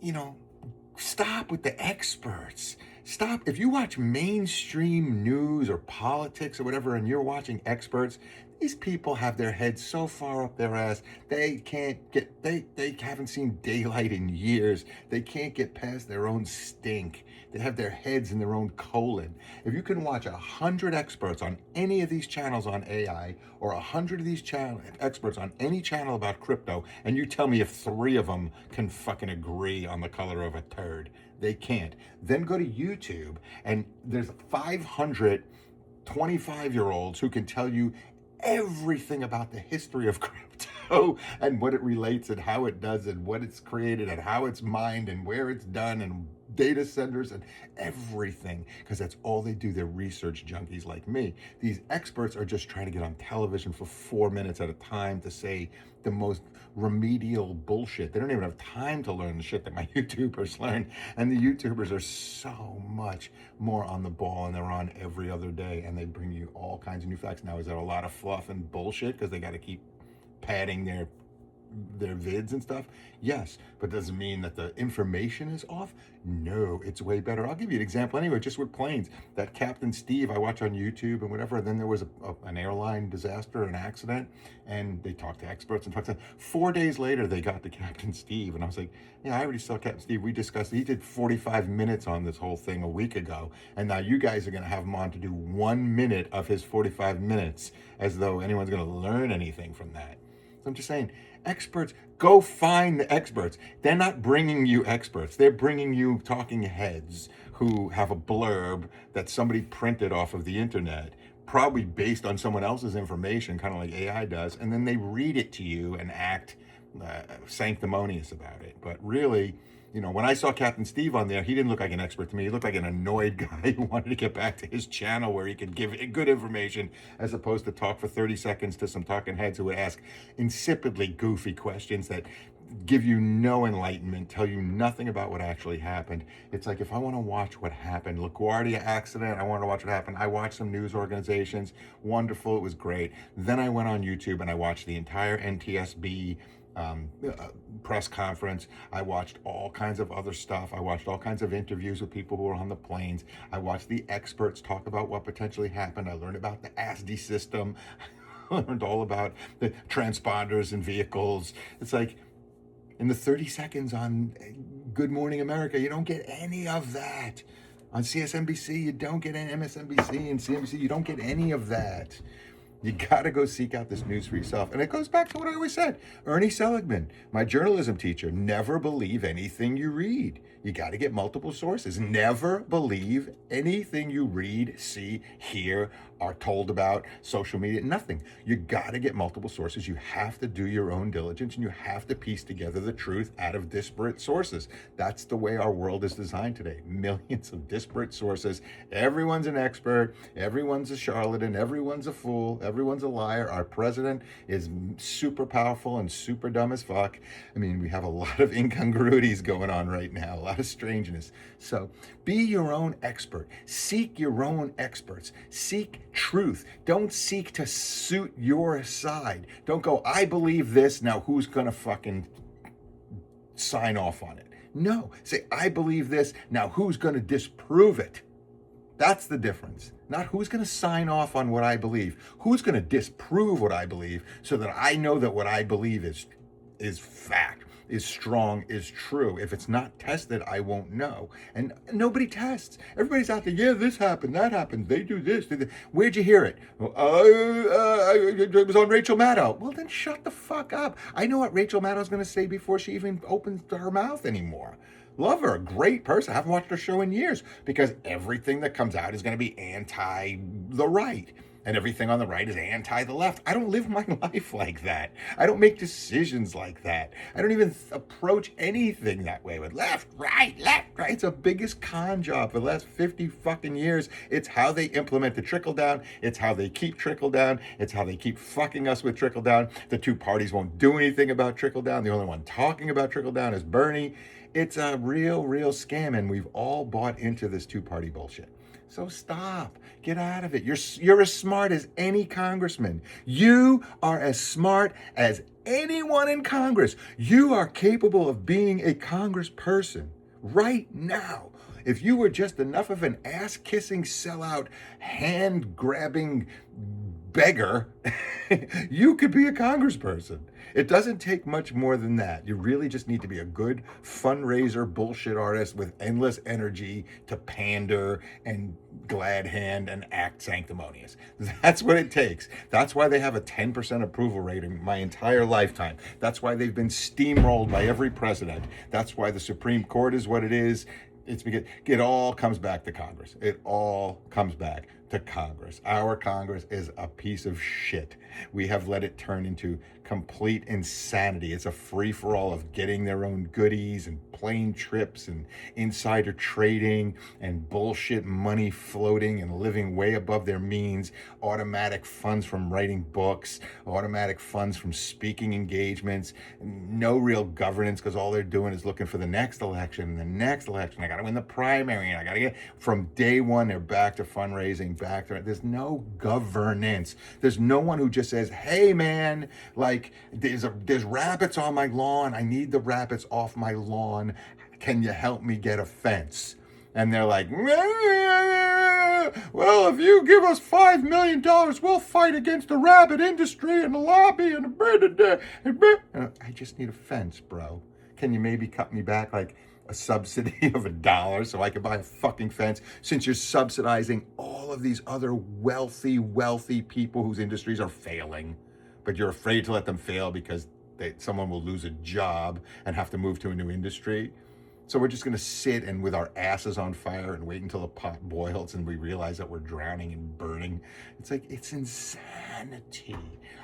you know, stop with the experts. Stop. If you watch mainstream news or politics or whatever and you're watching experts, these people have their heads so far up their ass they can't get they haven't seen daylight in years. They can't get past their own stink. They have their heads in their own colon. If you can watch 100 experts on any of these channels on AI, or 100 of these experts on any channel about crypto, and you tell me if 3 of them can fucking agree on the color of a turd, they can't. Then go to YouTube, and there's 500 25-year-olds who can tell you everything about the history of crypto and what it relates and how it does and what it's created and how it's mined and where it's done and data centers and everything, because that's all they do. They're research junkies like me. These experts are just trying to get on television for 4 minutes at a time to say the most remedial bullshit. They don't even have time to learn the shit that my YouTubers learn. And the YouTubers are so much more on the ball, and they're on every other day, and they bring you all kinds of new facts. Now, is that a lot of fluff and bullshit because they got to keep padding their vids and stuff? Yes, but does it mean that the information is off? No, it's way better. I'll give you an example anyway, just with planes. That Captain Steve I watch on YouTube and whatever, and then there was an airline disaster, an accident, and they talked to experts and talked to 4 days later they got to Captain Steve, and I was like, yeah, I already saw Captain Steve. We discussed, he did 45 minutes on this whole thing a week ago, and now you guys are going to have him on to do 1 minute of his 45 minutes as though anyone's going to learn anything from that. So I'm just saying, experts, go find the experts. They're not bringing you experts. They're bringing you talking heads who have a blurb that somebody printed off of the internet, probably based on someone else's information, kind of like AI does, and then they read it to you and act sanctimonious about it. But really, when I saw Captain Steve on there, he didn't look like an expert to me. He looked like an annoyed guy who wanted to get back to his channel where he could give good information, as opposed to talk for 30 seconds to some talking heads who would ask insipidly goofy questions that give you no enlightenment, tell you nothing about what actually happened. It's like, if I want to watch what happened, LaGuardia accident, I want to watch what happened. I watched some news organizations. Wonderful. It was great. Then I went on YouTube and I watched the entire NTSB press conference. I watched all kinds of other stuff. I watched all kinds of interviews with people who were on the planes. I watched the experts talk about what potentially happened. I learned about the ASDI system. I learned all about the transponders and vehicles. It's like, in the 30 seconds on Good Morning America, you don't get any of that. On CSNBC, you don't get any. MSNBC and CNBC, you don't get any of that. You got to go seek out this news for yourself. And it goes back to what I always said. Ernie Seligman, my journalism teacher, never believe anything you read. You got to get multiple sources. Never believe anything you read, see, hear, are told about, social media, nothing. You got to get multiple sources. You have to do your own diligence, and you have to piece together the truth out of disparate sources. That's the way our world is designed today. Millions of disparate sources. Everyone's an expert. Everyone's a charlatan. Everyone's a fool. Everyone's a liar. Our president is super powerful and super dumb as fuck. I mean, we have a lot of incongruities going on right now, a lot of strangeness. So be your own expert. Seek your own experts. Seek truth. Don't seek to suit your side. Don't go, I believe this, now who's gonna fucking sign off on it? No, say, I believe this, now who's gonna disprove it? That's the difference. Not who's going to sign off on what I believe. Who's going to disprove what I believe, so that I know that what I believe is fact, is strong, is true. If it's not tested, I won't know. And nobody tests. Everybody's out there, yeah, this happened, that happened, they do this. Where'd you hear it? It was on Rachel Maddow. Well, then shut the fuck up. I know what Rachel Maddow's going to say before she even opens her mouth anymore. Love her, a great person. I haven't watched her show in years, because everything that comes out is going to be anti the right, and everything on the right is anti the left. I don't live my life like that. I don't make decisions like that. I don't even approach anything that way, with left, right. It's the biggest con job for the last 50 fucking years. It's how they implement the trickle down. It's how they keep trickle down. It's how they keep fucking us with trickle down. The two parties won't do anything about trickle down. The only one talking about trickle down is Bernie. It's a real scam, and we've all bought into this two-party bullshit. So stop. Get out of it. You're as smart as any congressman. You are as smart as anyone in Congress. You are capable of being a congressperson right now. If you were just enough of an ass-kissing, sellout, hand-grabbing beggar, you could be a congressperson. It doesn't take much more than that. You really just need to be a good fundraiser bullshit artist with endless energy to pander and glad hand and act sanctimonious. That's what it takes. That's why they have a 10% approval rating my entire lifetime. That's why they've been steamrolled by every president. That's why the Supreme Court is what it is. It's because it all comes back to Congress. It all comes back to Congress. Our Congress is a piece of shit. We have let it turn into complete insanity. It's a free-for-all of getting their own goodies and plane trips and insider trading and bullshit money floating and living way above their means, automatic funds from writing books, automatic funds from speaking engagements, no real governance because all they're doing is looking for the next election and the next election. I got to win the primary and I got to get, from day one, they're back to fundraising, there's no governance. There's no one who just says, hey man, like there's rabbits on my lawn. I need the rabbits off my lawn. Can you help me get a fence? And they're like, well, if you give us $5 million, we'll fight against the rabbit industry and the lobby and I just need a fence, bro. Can you maybe cut me back like a subsidy of $1 so I could buy a fucking fence, since you're subsidizing all of these other wealthy people whose industries are failing, but you're afraid to let them fail because someone will lose a job and have to move to a new industry. So we're just going to sit and with our asses on fire and wait until the pot boils and we realize that we're drowning and burning. It's like, it's insanity.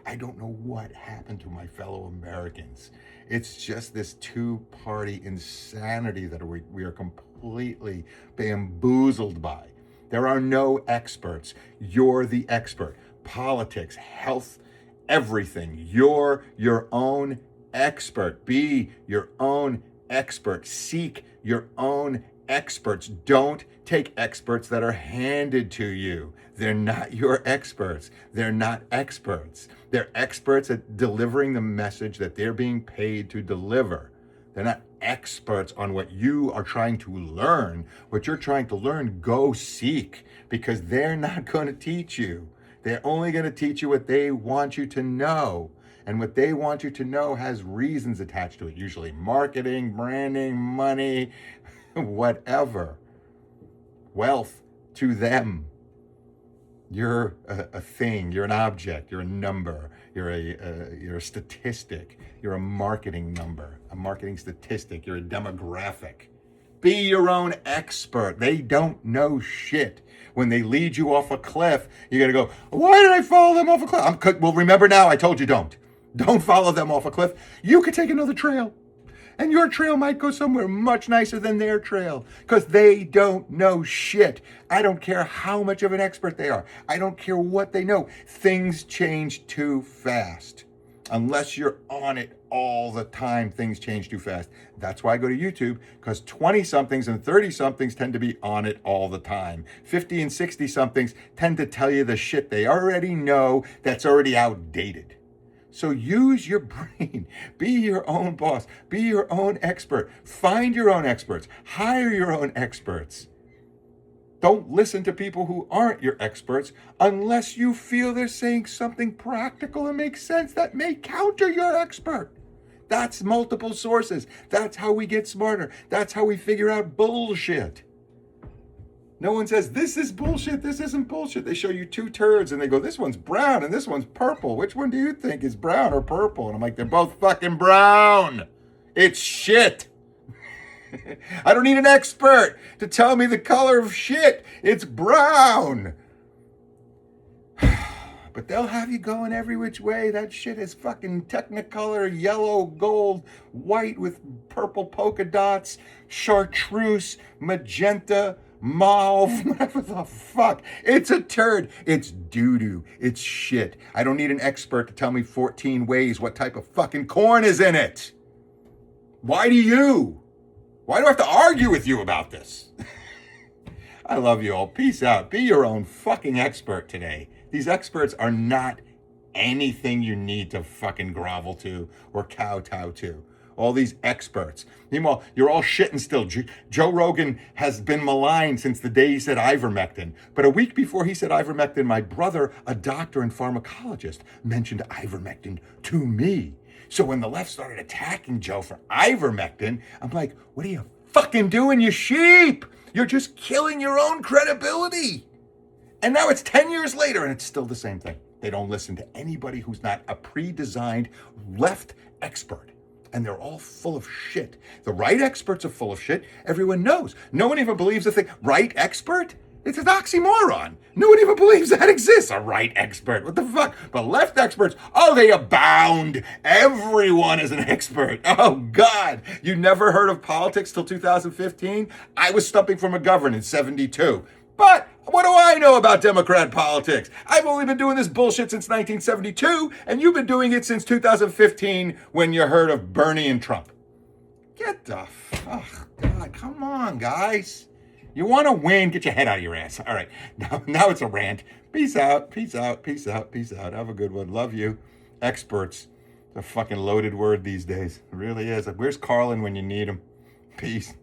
I don't know what happened to my fellow Americans. It's just this two-party insanity that we are completely bamboozled by. There are no experts. You're the expert. Politics, health, everything. You're your own expert. Be your own expert. Seek your own experts. Don't take experts that are handed to you. They're not your experts. They're not experts. They're experts at delivering the message that they're being paid to deliver. They're not experts on what you are trying to learn. What you're trying to learn, go seek, because they're not going to teach you. They're only going to teach you what they want you to know. And what they want you to know has reasons attached to it, usually marketing, branding, money, whatever. Wealth to them. You're a thing, you're an object, you're a number, you're a statistic, you're a marketing number, a marketing statistic, you're a demographic. Be your own expert. They don't know shit. When they lead you off a cliff, you're going to go, why did I follow them off a cliff? Well, remember now, I told you don't. Don't follow them off a cliff. You could take another trail. And your trail might go somewhere much nicer than their trail, because they don't know shit. I don't care how much of an expert they are. I don't care what they know. Things change too fast. Unless you're on it all the time, things change too fast. That's why I go to YouTube, because 20-somethings and 30-somethings tend to be on it all the time. 50 and 60-somethings tend to tell you the shit they already know that's already outdated. So use your brain. Be your own boss. Be your own expert. Find your own experts. Hire your own experts. Don't listen to people who aren't your experts unless you feel they're saying something practical and makes sense that may counter your expert. That's multiple sources. That's how we get smarter. That's how we figure out bullshit. No one says, this is bullshit, this isn't bullshit. They show you two turds and they go, this one's brown and this one's purple. Which one do you think is brown or purple? And I'm like, they're both fucking brown. It's shit. I don't need an expert to tell me the color of shit. It's brown. But they'll have you going every which way. That shit is fucking Technicolor, yellow, gold, white with purple polka dots, chartreuse, magenta, mauve, whatever the fuck. It's a turd. It's doo-doo. It's shit. I don't need an expert to tell me 14 ways what type of fucking corn is in it. Why do you? Why do I have to argue with you about this? I love you all. Peace out. Be your own fucking expert today. These experts are not anything you need to fucking grovel to or kowtow to. All these experts. Meanwhile, you're all shitting still. Joe Rogan has been maligned since the day he said ivermectin. But a week before he said ivermectin, my brother, a doctor and pharmacologist, mentioned ivermectin to me. So when the left started attacking Joe for ivermectin, I'm like, what are you fucking doing, you sheep? You're just killing your own credibility. And now it's 10 years later and it's still the same thing. They don't listen to anybody who's not a pre-designed left expert. And they're all full of shit. The right experts are full of shit. Everyone knows. No one even believes the thing. Right expert? It's an oxymoron. No one even believes that exists. A right expert. What the fuck? But left experts, oh, they abound. Everyone is an expert. Oh, God. You never heard of politics till 2015? I was stumping for McGovern in 72. But what do I know about Democrat politics? I've only been doing this bullshit since 1972, and you've been doing it since 2015 when you heard of Bernie and Trump. Get the fuck, God, come on, guys. You want to win, get your head out of your ass. All right, now it's a rant. Peace out, peace out, peace out, peace out. Have a good one. Love you. Experts. It's a fucking loaded word these days. It really is. Where's Carlin when you need him? Peace.